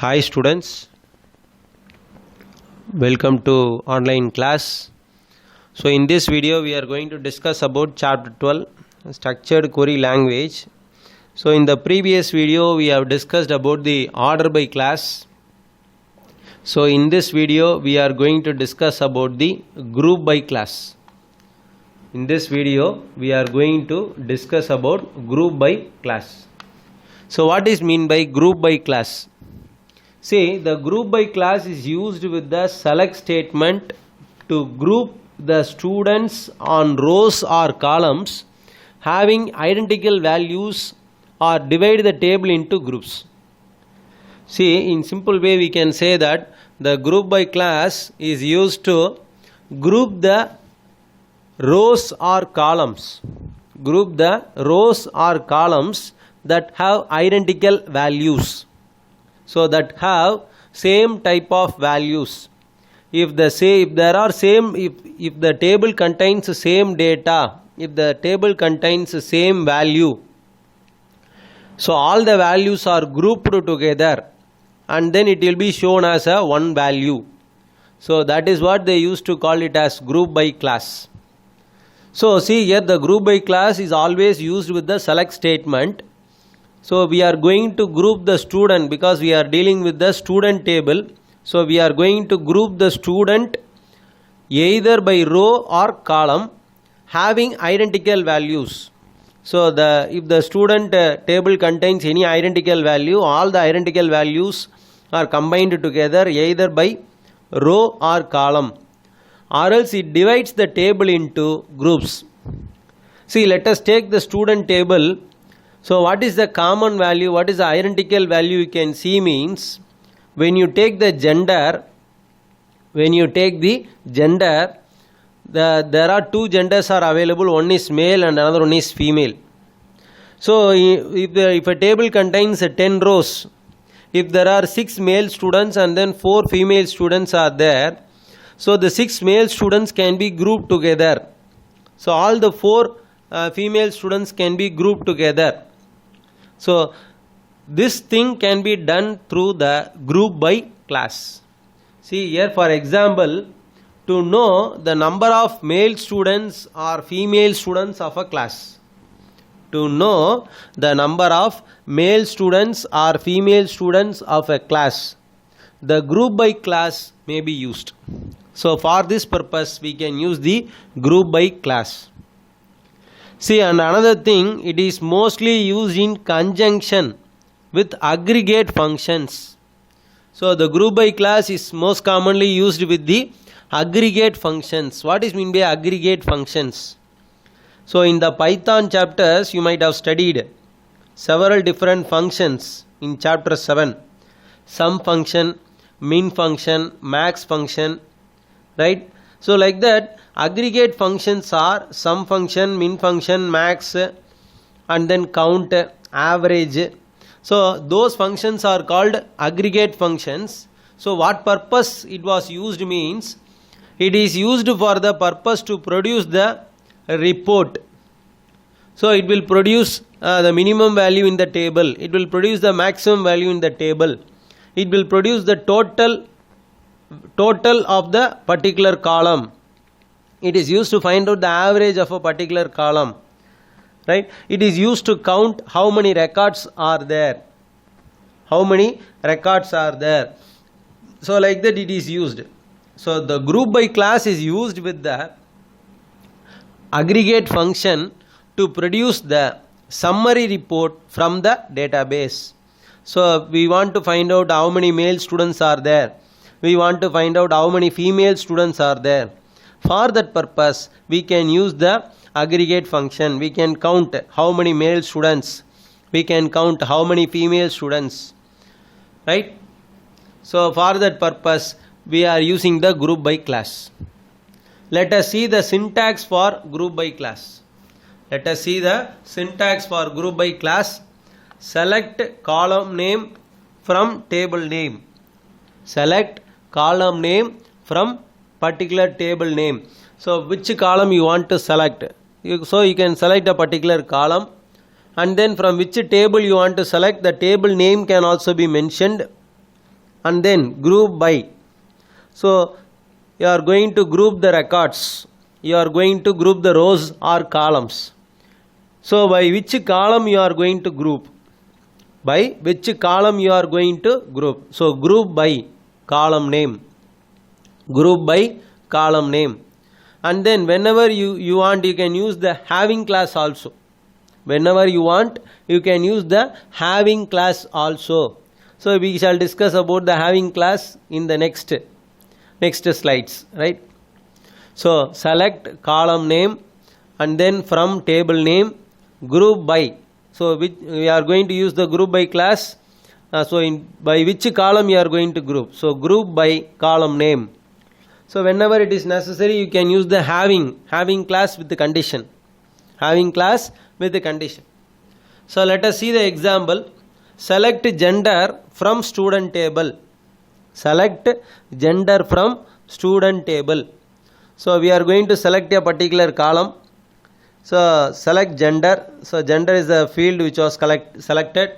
Hi students, welcome to online class. So in this video we are going to discuss about chapter 12 structured query language. So in the previous video we have discussed about the order by class. So in this video we are going to discuss about the group by class. In this video we are going to discuss about group by class. So what is mean by group by class? See, the group by class is used with the select statement to group the students on rows or columns having identical values or divide the table into groups. See, in simple way we can say that the group by class is used to group the rows or columns. Group the rows or columns that have identical values. So that have same type of values. If the table contains the same data, if the table contains the same value, so all the values are grouped together and then it will be shown as a one value. So that is what they used to call it as group by class. So see here, the group by class is always used with the select statement. So we are going to group the student because we are dealing with the student table. So we are going to group the student either by row or column having identical values. So if the student table contains any identical value, all the identical values are combined together either by row or column, or else it divides the table into groups. See, let us take the student table. So what is the common value, what is the identical value you can see means, when you take the gender, there are two genders are available, one is male and another one is female. So if a table contains 10 rows, if there are 6 male students and then 4 female students are there, so the 6 male students can be grouped together. So all the 4 female students can be grouped together. So this thing can be done through the group by class. See here, for example, to know the number of male students or female students of a class. To know the number of male students or female students of a class, the group by class may be used. So for this purpose we can use the group by class. See, and another thing, it is mostly used in conjunction with aggregate functions. So the group by class is most commonly used with the aggregate functions. What is mean by aggregate functions? So in the Python chapters you might have studied several different functions in chapter 7. Sum function, min function, max function, right? So like that, aggregate functions are sum function, min function, max, and then count, average. So those functions are called aggregate functions. So what purpose it was used means, it is used for the purpose to produce the report. So it will produce the minimum value in the table, it will produce the maximum value in the table, it will produce the total of the particular column. It is used to find out the average of a particular column, right? It is used to count how many records are there. So like that it is used. So the group by class is used with the aggregate function to produce the summary report from the database. So we want to find out how many male students are there, we want to find out how many female students are there. For that purpose we can use the aggregate function. We can count how many male students, we can count how many female students, right? So for that purpose we are using the group by class. Let us see the syntax for group by class. Let us see the syntax for group by class. Select column name from table name. Select column name from particular table name. So which column you want to select. So you can select a particular column and then from which table you want to select, the table name can also be mentioned. and then group by. So you are going to group the records, you are going to group the rows or columns. So by which column you are going to group? By which column you are going to group? So group by column name, group by column name. And then whenever you want, you can use the having class also. Whenever you want, you can use the having class also. So we shall discuss about the having class in the next slides, right? So select column name and then from table name group by. So we are going to use the group by class. By which column you are going to group? So group by column name. So whenever it is necessary, you can use the having class with the condition. Having class with the condition. So let us see the example. Select gender from student table. Select gender from student table. So we are going to select a particular column. So select gender. So gender is the field which was selected.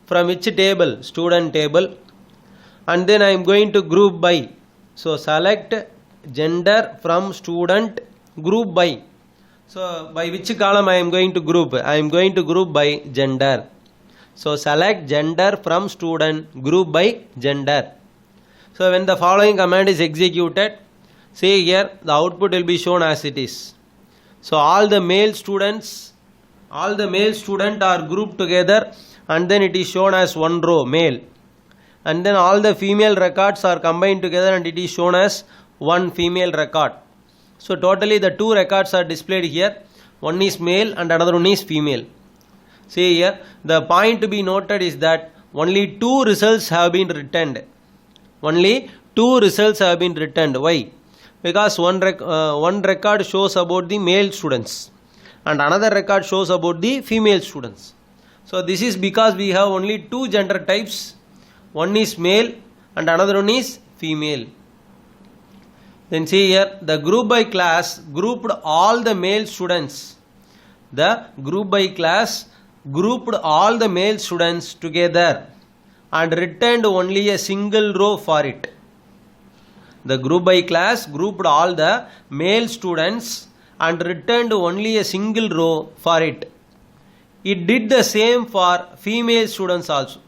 From which table? Student table. And then I am going to group by. So select gender from student, group by. So by which column I am going to group? I am going to group by gender. So select gender from student, group by gender. So when the following command is executed, see here the output will be shown as it is. So all the male students are grouped together and then it is shown as one row, male. And then all the female records are combined together and it is shown as one female record. So totally the two records are displayed here. One is male and another one is female. See here, the point to be noted is that only two results have been returned. Only two results have been returned. Why? Because one record shows about the male students and another record shows about the female students. So this is because we have only two gender types. One is male and another one is female. Then see here, the group by class grouped all the male students. The group by class grouped all the male students together and returned only a single row for it. The group by class grouped all the male students and returned only a single row for it. It did the same for female students also.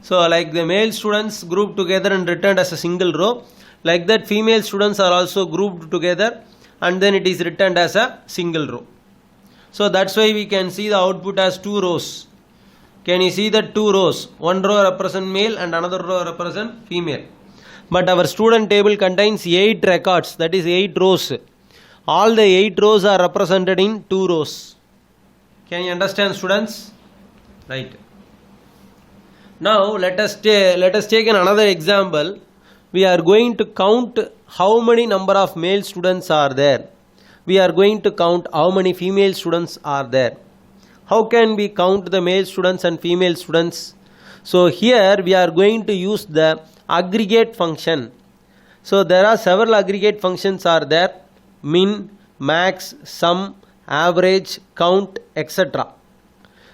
So like the male students grouped together and returned as a single row, like that female students are also grouped together and then it is returned as a single row. So that's why we can see the output as two rows. Can you see the two rows? One row represents male and another row represents female. But our student table contains 8 records, that is 8 rows. All the 8 rows are represented in 2 rows. Can you understand, students? Right. Now let us take another example. We are going to count how many number of male students are there. We are going to count how many female students are there. How can we count the male students and female students? So here we are going to use the aggregate function. So there are several aggregate functions are there: min, max, sum, average, count, etc.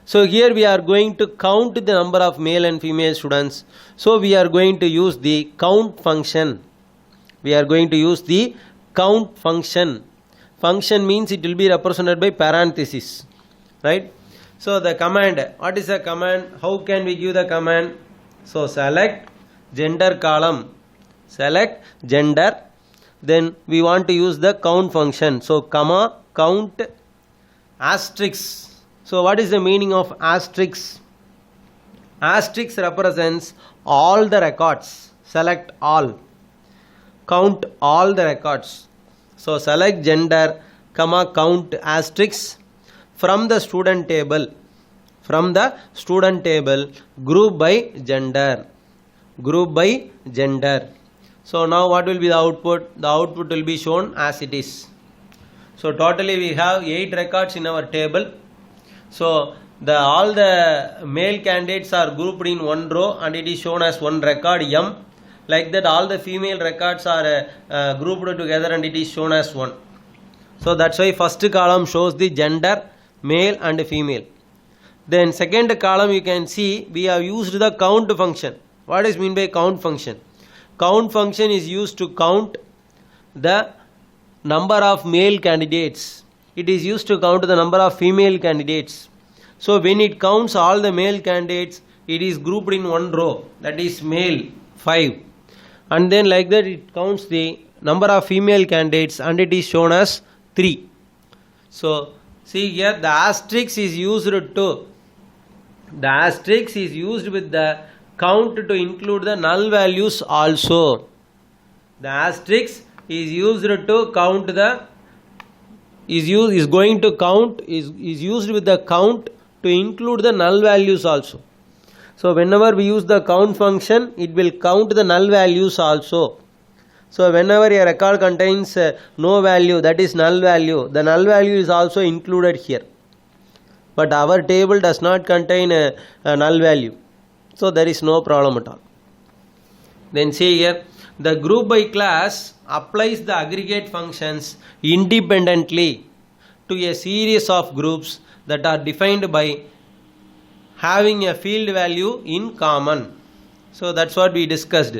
So here we are going to count the number of male and female students. So we are going to use the count function. We are going to use the count function. Function means it will be represented by parenthesis, right? So the command, what is the command? How can we give the command? So select gender column, select gender, then we want to use the count function. So comma, count, asterisk. So what is the meaning of asterisk? Asterisk represents all the records. Select all, count all the records. So select gender, comma, count, asterisk from the student table. From the student table, group by gender. Group by gender. So now what will be the output? The output will be shown as it is. So totally we have 8 records in our table. So all the male candidates are grouped in one row and it is shown as one record M. Like that all the female records are grouped together and it is shown as 1. So that's why first column shows the gender, male and female. Then second column you can see we have used the count function. What is mean by count function? Count function is used to count the number of male candidates. It is used to count the number of female candidates. So when it counts all the male candidates, it is grouped in one row, that is male 5, and then like that it counts the number of female candidates and it is shown as 3. So see here, the asterisk is used with the count to include the null values also. The asterisk is used to count the is used with the count to include the null values also. So whenever we use the count function, it will count the null values also. So whenever a record contains no value, that is null value, the null value is also included here. But our table does not contain a null value, so there is no problem at all. Then see here, the group by class applies the aggregate functions independently to a series of groups that are defined by having a field value in common. So that's what we discussed.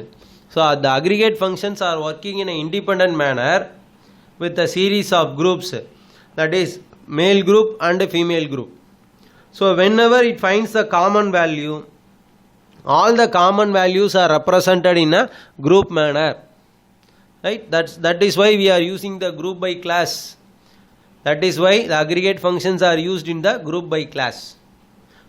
So the aggregate functions are working in an independent manner with a series of groups, that is male group and female group. So whenever it finds the common value, all the common values are represented in a group manner, right? That is why we are using the group by class. That is why the aggregate functions are used in the group by class.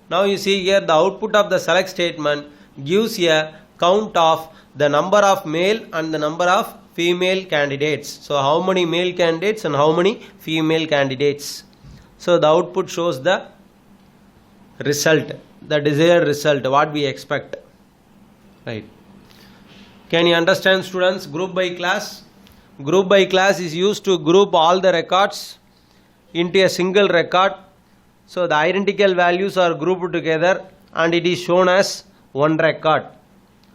Now you see here, the output of the select statement gives a count of the number of male and the number of female candidates. So how many male candidates and how many female candidates. So the output shows the result, the desired result, what we expect, right? Can you understand, students? Group by class is used to group all the records into a single record. So the identical values are grouped together and it is shown as one record.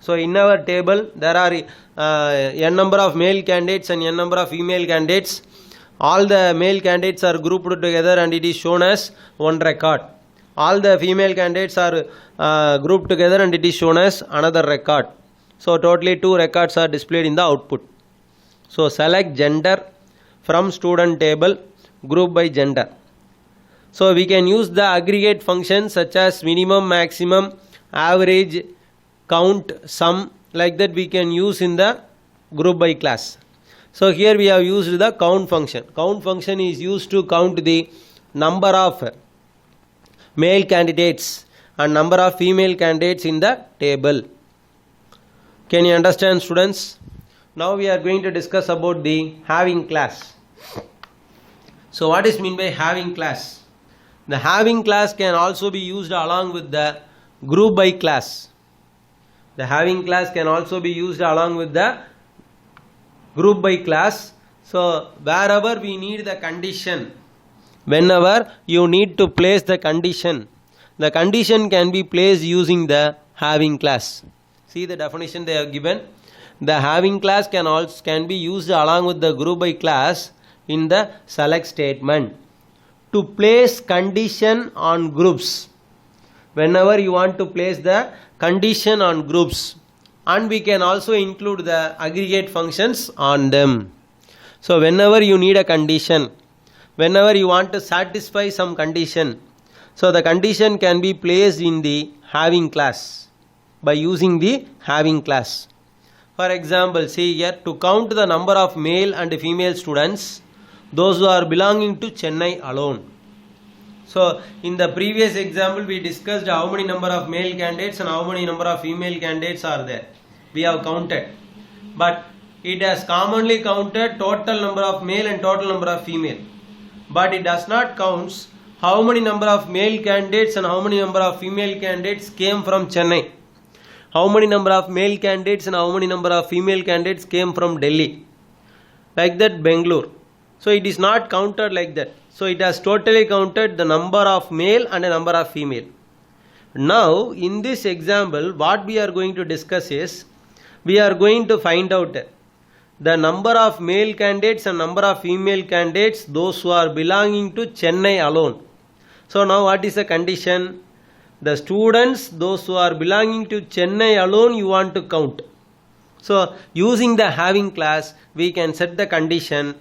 So in our table there are n number of male candidates and n number of female candidates. All the male candidates are grouped together and it is shown as one record. All the female candidates are grouped together and it is shown as another record. So totally 2 records are displayed in the output. So select gender from student table, group by gender. So we can use the aggregate functions such as minimum, maximum, average, count, sum, like that we can use in the group by class. So here we have used the count function. Count function is used to count the number of male candidates and number of female candidates in the table. Can you understand, students? Now we are going to discuss about the having class. So what is mean by having class? The having class can also be used along with the group by class. The having class can also be used along with the group by class. So wherever we need the condition, whenever you need to place the condition can be placed using the having class. See the definition they have given. The having class can be used along with the group by class in the select statement to place condition on groups. Whenever you want to place the condition on groups, and we can also include the aggregate functions on them. So whenever you need a condition, whenever you want to satisfy some condition, so the condition can be placed in the having class by using the having class. For example, see here, to count the number of male and female students, those who are belonging to Chennai alone. So in the previous example we discussed how many number of male candidates and how many number of female candidates are there. We have counted, but it has commonly counted total number of male and total number of female, but it does not count how many number of male candidates and how many number of female candidates came from Chennai, how many number of male candidates and how many number of female candidates came from Delhi, like that Bangalore. So it is not counted like that. So it has totally counted the number of male and a number of female. Now in this example what we are going to discuss is, we are going to find out the number of male candidates and number of female candidates, those who are belonging to Chennai alone. So now what is the condition? the students, those who are belonging to Chennai alone, you want to count. So using the having class, we can set the condition.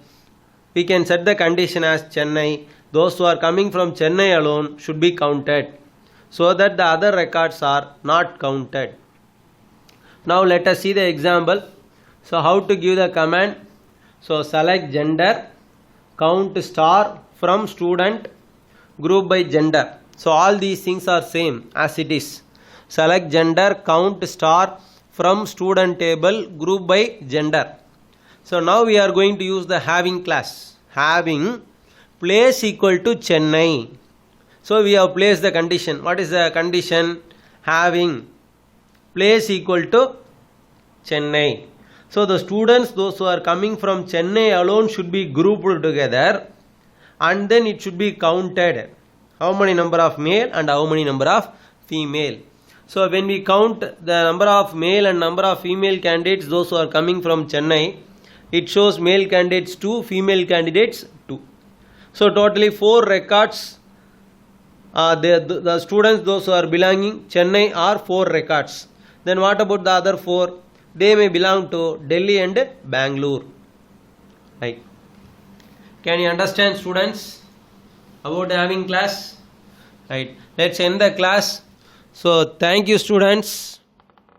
We can set the condition as Chennai. Those who are coming from Chennai alone should be counted, so that the other records are not counted. Now let us see the example. So how to give the command? So select gender, count star from student, group by gender. So all these things are same as it is. Select gender, count star from student table, group by gender. So now we are going to use the having class. Having place equal to Chennai. So we have placed the condition. What is the condition? Having place equal to Chennai. So the students, those who are coming from Chennai alone, should be grouped together, and then it should be counted. How many number of male and how many number of female. So when we count the number of male and number of female candidates, those who are coming from Chennai, it shows male candidates 2, female candidates 2. So totally 4 records. The students, those who are belonging Chennai, are 4 records. Then what about the other 4? They may belong to Delhi and Bangalore. Right. Can you understand, students, about having class? Right. Let's end the class. So thank you, students.